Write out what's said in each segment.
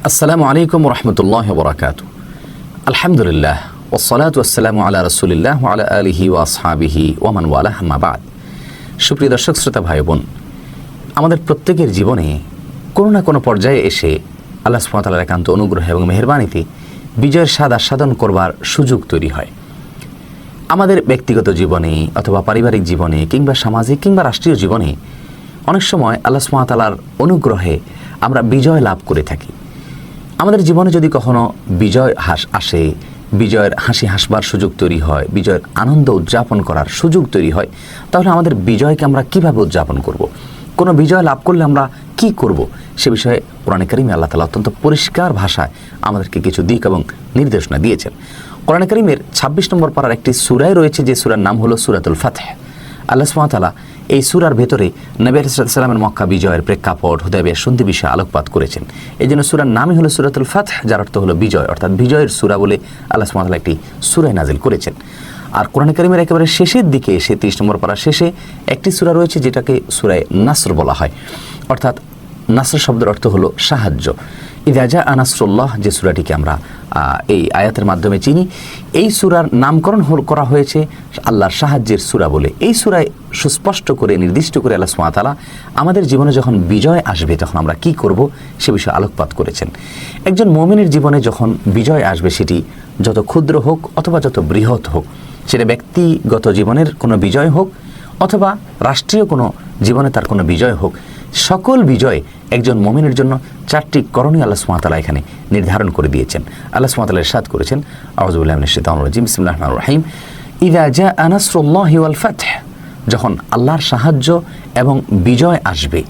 আসসালামু আলাইকুম রহমতুল্লাহ বরকাত। আলহামদুলিল্লাহ ওয়াসসালাতু ওয়াসসালামু আলা রাসূলিল্লাহ ওয়া আলা আলিহি ওয়া আসহাবিহি ওয়া মান ওয়ালাহ, আম্মা বাদ। সুপ্রিয় দর্শক শ্রোতা ভাই বোন, আমাদের প্রত্যেকের জীবনে কোনো না কোনো পর্যায়ে এসে আল্লাহ সুবহানাহু ওয়া তাআলার একান্ত অনুগ্রহ এবং মেহেরবানিতে বিজয়ের স্বাদ আস্বাদন করবার সুযোগ তৈরি হয়। আমাদের ব্যক্তিগত জীবনে অথবা পারিবারিক জীবনে কিংবা সামাজিক কিংবা রাষ্ট্রীয় জীবনে অনেক সময় আল্লাহ সুবহানাহু ওয়া তাআলার অনুগ্রহে আমরা বিজয় লাভ করে থাকি। আমাদের জীবনে যদি কখনো বিজয় আসে, বিজয়ের হাসি হাসবার সুযোগ তৈরি হয়, বিজয়ের আনন্দ উদযাপন করার সুযোগ তৈরি হয়, তাহলে আমাদের বিজয়কে আমরা কিভাবে উদযাপন করব? কোনো বিজয় লাভ করলে আমরা কি করব? সে বিষয়ে কোরআনে কারিমে আল্লাহ তাআলা অত্যন্ত পরিষ্কার ভাষায় আমাদেরকে কিছু দিক এবং নির্দেশনা দিয়েছেন। কোরআনে কারিমের 26 নম্বর পারার একটি সূরায় রয়েছে, যে সূরার নাম হলো সূরাতুল ফাতহ। আল্লাহ সুবহানাহু ওয়া তাআলা এই সূরার ভেতরে নবী আলাইহিস সালামের মক্কা বিজয়ের প্রেক্ষাপট, হুদায়বিয়ার সন্ধি বিষয়ে আলোকপাত করেছেন। এই জন্য সূরার নামই হলো সূরাতুল ফাতহ, যার অর্থ হলো বিজয়, অর্থাৎ বিজয়ের সূরা বলে আল্লাহ সুবহানাহু ওয়া তাআলা একটি সূরা নাজিল করেছেন। আর কোরআনে কারিমের একেবারে শেষের দিকে এসে 30 নম্বর পারার শেষে একটি সূরা রয়েছে যেটাকে সূরা নাসর বলা হয়, অর্থাৎ নাসর শব্দের অর্থ হলো সাহায্য। ইযা জাআ নাসরুল্লাহ, যে সূরাটিকে আমরা এই আয়াতের মাধ্যমে চিনি, এই সূরার নামকরণ করা হয়েছে আল্লাহর সাহায্যের সূরা বলে। এই সূরায় সুস্পষ্ট করে নির্দিষ্ট করে আল্লাহ সুবহানাহু ওয়া তাআলা আমাদের জীবনে যখন বিজয় আসবে তখন আমরা কি করব সে বিষয়ে আলোকপাত করেছেন। একজন মুমিনের জীবনে যখন বিজয় আসবে, সেটি যত ক্ষুদ্র হোক অথবা যত বৃহৎ হোক, সেটা ব্যক্তিগত জীবনের কোনো বিজয় হোক অথবা রাষ্ট্রীয় কোনো জীবনে তার কোনো বিজয় হোক, সকল বিজয় একজন মুমিনের জন্য 4টি করণীয় আল্লাহ সুবহানাহু ওয়া তাআলা এখানে নির্ধারণ করে দিয়েছেন। আল্লাহ সুবহানাহু ওয়া তাআলা ইরশাদ করেছেন, আউযু বিল্লাহি মিনাশ শাইতানির রাজিম, বিসমিল্লাহির রহমানির রহিম, ইযা জাআ নাসরুল্লাহি ওয়াল ফাতহ, যখন আল্লাহর সাহায্য এবং বিজয় আসবে,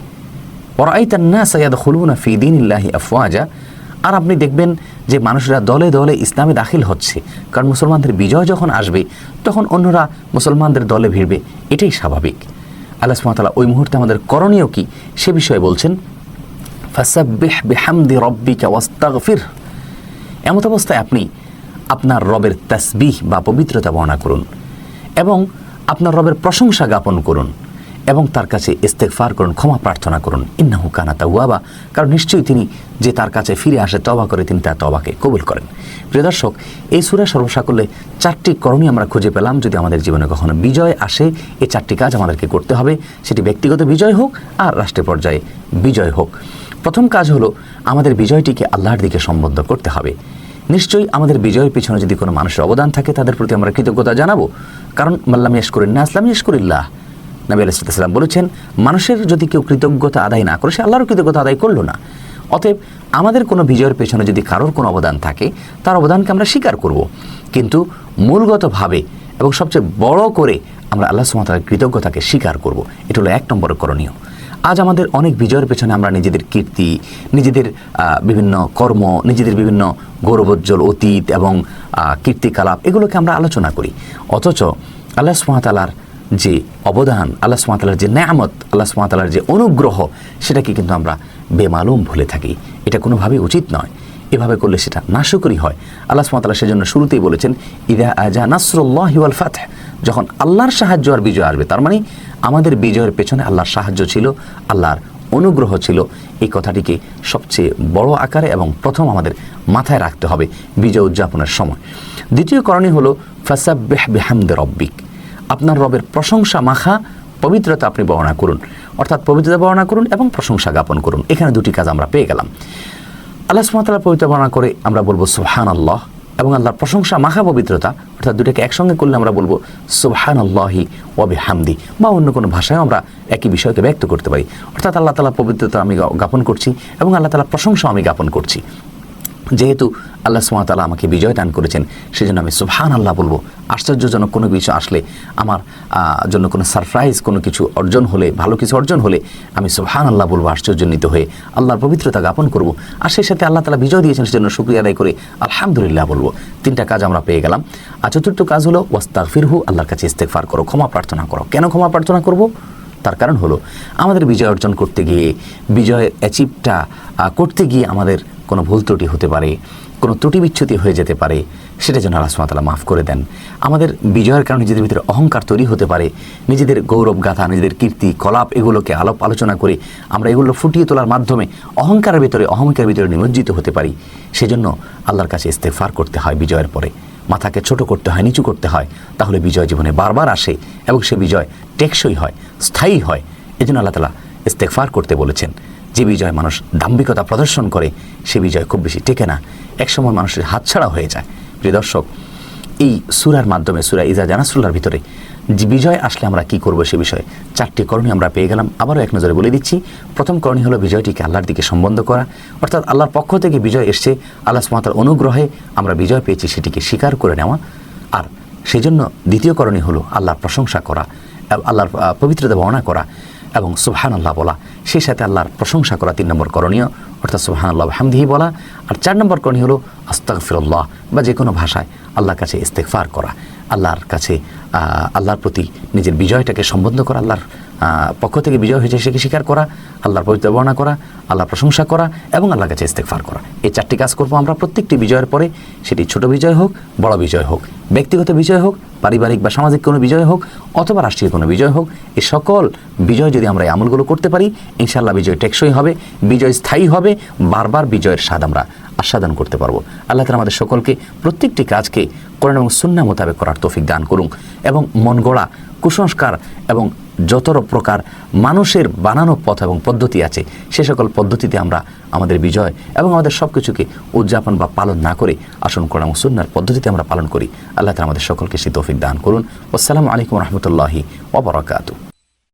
ওয়ারাআইতান নাসা ইয়াদখুলুনা ফি দীনিল্লাহি আফওয়াজা, আর আপনি দেখবেন যে মানুষরা দলে দলে ইসলামে দাখিল হচ্ছে, কারণ মুসলমানদের বিজয় যখন আসবে তখন অন্যরা মুসলমানদের দলে ভিড়বে, এটাই স্বাভাবিক। আল্লাহ সুবহানাহু ওয়া তাআলা ওই মুহূর্তে আমাদের করণীয় কি সে বিষয়ে বলছেন, ফাসাব্বিহ বিহামদি রাব্বিকা ওয়াস্তাগফির, এমত অবস্থায় আপনি আপনার রবের তাসবিহ বা পবিত্রতা বর্ণনা করুন এবং আপনার রবের প্রশংসা জ্ঞাপন করুন এবং তার কাছে ইস্তেগফার করুন, ক্ষমা প্রার্থনা করুন। ইন্নাহু কানা তাওয়াবা, কারণ নিশ্চয়ই তিনি যে তার কাছে ফিরে আসে, তওবা করে, তিনি তার তওবাকে কবুল করেন। প্রিয় দর্শক, এই সূরা সর্বসাকল্যে 4টি করণীয় আমরা খুঁজে পেলাম। যদি আমাদের জীবনে কখনো বিজয় আসে, এই 4টি কাজ আমাদেরকে করতে হবে, সেটি ব্যক্তিগত বিজয় হোক আর রাষ্ট্রীয় পর্যায়ে বিজয় হোক। প্রথম কাজ হলো আমাদের বিজয়টিকে আল্লাহর দিকে সম্বদ্ধ করতে হবে। নিশ্চয়ই আমাদের বিজয়ের পিছনে যদি কোনো মানুষের অবদান থাকে, তাদের প্রতি আমরা কৃতজ্ঞতা জানাবো, কারণ মাল্লাম ইয়াশকুরিন নাস লাম ইয়াশকুরিল্লাহ। নবী আলাইহিস সালাম বলেছেন, মানুষের যদি কেউ কৃতজ্ঞতা আদায় না করে, সে আল্লাহর কৃতজ্ঞতা আদায় করলো না। অতএব আমাদের কোনো বিজয়ের পেছনে যদি কারোর কোনো অবদান থাকে, তার অবদানকে আমরা স্বীকার করব, কিন্তু মূলগতভাবে এবং সবচেয়ে বড় করে আমরা আল্লাহ সুবহানাহু ওয়া তাআলার কৃতজ্ঞতাকে স্বীকার করব। এটা হলো 1 নম্বর করণীয়। আজ আমাদের অনেক বিজয়ের পেছনে আমরা নিজেদের কীর্তি, নিজেদের বিভিন্ন কর্ম, নিজেদের বিভিন্ন গৌরবোজ্জ্বল অতীত এবং কীর্তিকলাপ, এগুলোকে আমরা আলোচনা করি, অথচ আল্লাহ সুবহানাহু ওয়া তাআলার যে অবদান, আল্লাহ সুবহানাহু ওয়া তাআলার যে নেয়ামত, আল্লাহ সুবহানাহু ওয়া তাআলার যে অনুগ্রহ, সেটাকে কিন্তু আমরা বেমালুম ভুলে থাকি। এটা কোনোভাবেই উচিত নয়। এভাবে করলে সেটা নাশকরি হয়। আল্লাহ সুবহানাহু ওয়া তাআলা সেজন্য শুরুতেই বলেছেন, ইযা জাআ নাসরুল্লাহি ওয়াল ফাতহ, যখন আল্লাহর সাহায্য আর বিজয় আসবে। তার মানে আমাদের বিজয়ের পেছনে আল্লাহর সাহায্য ছিল, আল্লাহর অনুগ্রহ ছিল। এই কথাটিকে সবচেয়ে বড় আকারে এবং প্রথম আমাদের মাথায় রাখতে হবে বিজয় উদযাপনের সময়। দ্বিতীয় করণীয় হলো ফাসাব্বিহ বিহামদি রাব্বিক, আপনার রবের প্রশংসা মাখা পবিত্রতা আপনি বর্ণনা করুন, অর্থাৎ পবিত্রতা বর্ণনা করুন এবং প্রশংসা জ্ঞাপন করুন। এখানে 2টি কাজ আমরা পেয়ে গেলাম। আল্লাহ সুবহানাহু ওয়া তাআলা পবিত্র বর্ণনা করে আমরা বলবো সুবহানাল্লাহ, এবং আল্লাহর প্রশংসা মাখা পবিত্রতা, অর্থাৎ 2টাকে একসঙ্গে করলে আমরা বলবো সুবহানাল্লাহি ওয়া বিহামদি, বা অন্য কোনো ভাষায় আমরা একই বিষয়কে ব্যক্ত করতে পারি। অর্থাৎ আল্লাহ তাআলার পবিত্রতা আমি জ্ঞাপন করছি এবং আল্লাহ তাআলার প্রশংসা আমি জ্ঞাপন করছি। যেহেতু আল্লাহ সুবহানাহু ওয়া তাআলা আমাকে বিজয় দান করেছেন, সেজন্য আমি সুবহানাল্লাহ বলবো। আশ্চর্যজনক কোনো কিছু আসলে, আমার জন্য কোনো সারপ্রাইজ কোনো কিছু অর্জন হলে, ভালো কিছু অর্জন হলে আমি সুবহানাল্লাহ বলবো, আশ্চর্যান্বিত হয়ে আল্লাহর পবিত্রতা জ্ঞাপন করব। আর সেই সাথে আল্লাহ তাআলা বিজয় দিয়েছেন, সেজন্য শুকরিয়া আদায় করে আলহামদুলিল্লাহ বলবো। 3টা কাজ আমরা পেয়ে গেলাম। আর চতুর্থ কাজ হলো ওয়াস্তাগফিরহু, আল্লাহর কাছে ইস্তেগফার করো, ক্ষমা প্রার্থনা করো। কেন ক্ষমা প্রার্থনা করব? তার কারণ হলো আমাদের বিজয় অর্জন করতে গিয়ে, বিজয়ের অ্যাচিভটা করতে গিয়ে আমাদের কোনো ভুল ত্রুটি হতে পারে, কোনো ত্রুটি বিচ্যুতি হয়ে যেতে পারে, সেটা যেন আল্লাহ সুবহানাহু ওয়া তাআলা মাফ করে দেন। আমাদের বিজয়ের কারণে নিজেদের ভিতরে অহংকার তৈরি হতে পারে, নিজেদের গৌরব গাথা, নিজেদের কীর্তি কলাপ এগুলোকে আলোচনা করে আমরা এগুলো ফুটিয়ে তোলার মাধ্যমে অহংকারের ভিতরে নিমজ্জিত হতে পারি। সেজন্য আল্লাহর কাছে ইস্তেগফার করতে হয়। বিজয়ের পরে মাথাকে ছোট করতে হয়, নিচু করতে হয়, তাহলে বিজয় জীবনে বারবার আসে এবং সে বিজয় টেকসই হয়, স্থায়ী হয়। এজন্য আল্লাহ তাআলা ইস্তেগফার করতে বলেছেন। যে বিজয় মানুষ দাম্ভিকতা প্রদর্শন করে সে বিজয় খুব বেশি টেকে না, একসময় মানুষের হাতছাড়া হয়ে যায়। প্রিয় দর্শক, এই সূরার মাধ্যমে, সূরা ইজা জা নাসরুল্লাহর ভিতরে যে বিজয় আসলে আমরা কি করব সে বিষয়ে 4টি করণীয় আমরা পেয়ে গেলাম। আবারও এক নজরে বলে দিচ্ছি। প্রথম করণীয় হলো বিজয়টিকে আল্লাহর দিকে সম্বন্ধ করা, অর্থাৎ আল্লাহর পক্ষ থেকে বিজয় এসছে, আল্লাহ সুবহানাহু ওয়া তাআলার অনুগ্রহে আমরা বিজয় পেয়েছি সেটিকে স্বীকার করে নেওয়া। আর সেজন্য দ্বিতীয় করণীয় হলো আল্লাহর প্রশংসা করা, আল্লাহর পবিত্রতা বর্ণনা করা এবং সুবহানাল্লাহ বলা, সেই সাথে আল্লাহর প্রশংসা করা 3 নম্বর করণীয়, অর্থাৎ সুবহানাল্লাহ ওয়া বিহামদিহি বলা। আর 4 নম্বর করণীয় হলো আস্তাগফিরুল্লাহ, বা যে কোনো ভাষায় আল্লাহর কাছে ইস্তেগফার করা, আল্লাহর কাছে আল্লাহর প্রতি নিজের বিজয়টাকে সম্বন্ধ করা, আল্লাহর পক্ষ থেকে বিজয় হয়েছে সেকে স্বীকার করা, আল্লাহর পবিত্র বর্ণনা করা, আল্লাহর প্রশংসা করা এবং আল্লাহর কাছে ইস্তেগফার করা। এই 4টি কাজ করবো আমরা প্রত্যেকটি বিজয়ের পরে, সেটি ছোট বিজয় হোক, বড় বিজয় হোক, ব্যক্তিগত বিজয় হোক, পারিবারিক বা সামাজিক কোনো বিজয় হোক, অথবা রাষ্ট্রীয় কোনো বিজয় হোক। এই সকল বিজয় যদি আমরা এই আমলগুলো করতে পারি, ইনশাআল্লাহ বিজয় টেকসই হবে, বিজয় স্থায়ী হবে, বারবার বিজয়ের স্বাদ আমরা আস্বাদন করতে পারবো। আল্লাহ তাআলা আমাদের সকলকে প্রত্যেকটি কাজকে কোরআন এবং সুন্নাহ মোতাবেক করার তৌফিক দান করুন এবং মন গড়া কুসংস্কার এবং যত প্রকার মানুষের বানানো পথ এবং পদ্ধতি আছে সে সকল পদ্ধতিতে আমরা আমাদের বিজয় এবং আমাদের সব কিছুকে উদযাপন বা পালন না করে আসুন কোরআন এবং সুন্নাহর পদ্ধতিতে আমরা পালন করি। আল্লাহ তাআলা আমাদের সকলকে সেই তৌফিক দান করুন। আসসালামু আলাইকুম ওয়া রাহমাতুল্লাহি ওয়া বারাকাতুহু।